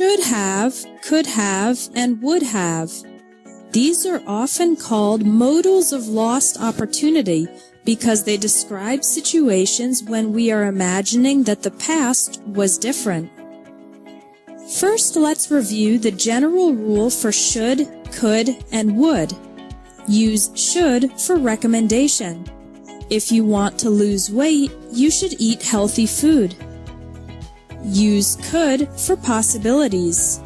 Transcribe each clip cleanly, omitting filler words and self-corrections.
should have, could have, and would have. These are often called modals of lost opportunity because they describe situations when we are imagining that the past was different. First, let's review the general rule for should, could, and would. Use should for recommendation. If you want to lose weight, you should eat healthy food. Use could for possibilities.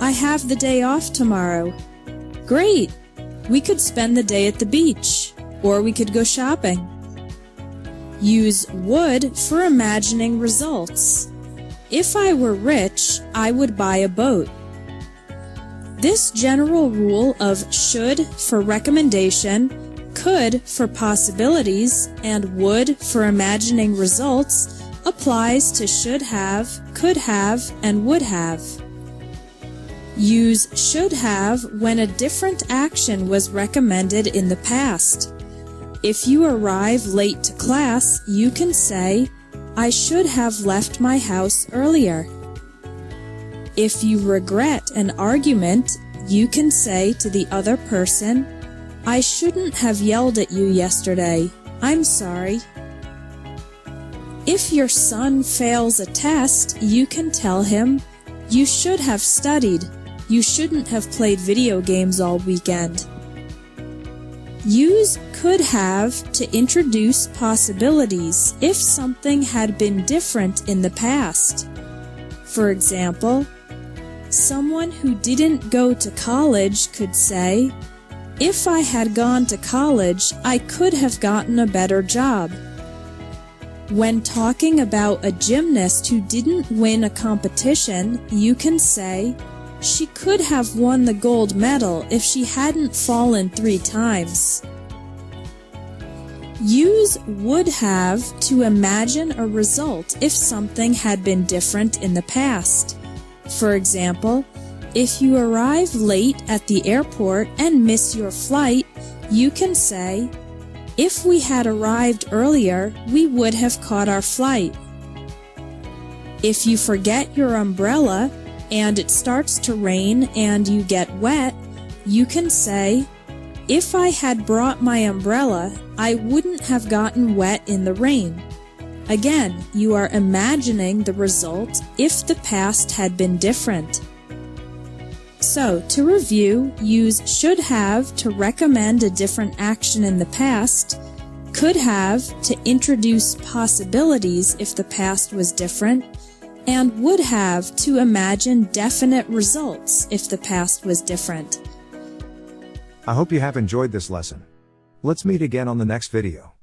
I have the day off tomorrow. Great! We could spend the day at the beach, or we could go shopping. Use would for imagining results. If I were rich, I would buy a boat. This general rule of should for recommendation, could for possibilities, and would for imagining results applies to should have, could have, and would have. Use should have when a different action was recommended in the past. If you arrive late to class, you can say, I should have left my house earlier. If you regret an argument, you can say to the other person, I shouldn't have yelled at you yesterday. I'm sorry. If your son fails a test, you can tell him, you should have studied. You shouldn't have played video games all weekend. Use could have to introduce possibilities if something had been different in the past. For example, someone who didn't go to college could say, if I had gone to college, I could have gotten a better job. When talking about a gymnast who didn't win a competition, you can say, she could have won the gold medal if she hadn't fallen 3 times. Use would have to imagine a result if something had been different in the past. For example, if you arrive late at the airport and miss your flight, you can say, if we had arrived earlier, we would have caught our flight. If you forget your umbrella and it starts to rain and you get wet, you can say, if I had brought my umbrella, I wouldn't have gotten wet in the rain. Again, you are imagining the result if the past had been different. So, to review, use should have to recommend a different action in the past, could have to introduce possibilities if the past was different, and would have to imagine definite results if the past was different. I hope you have enjoyed this lesson. Let's meet again on the next video.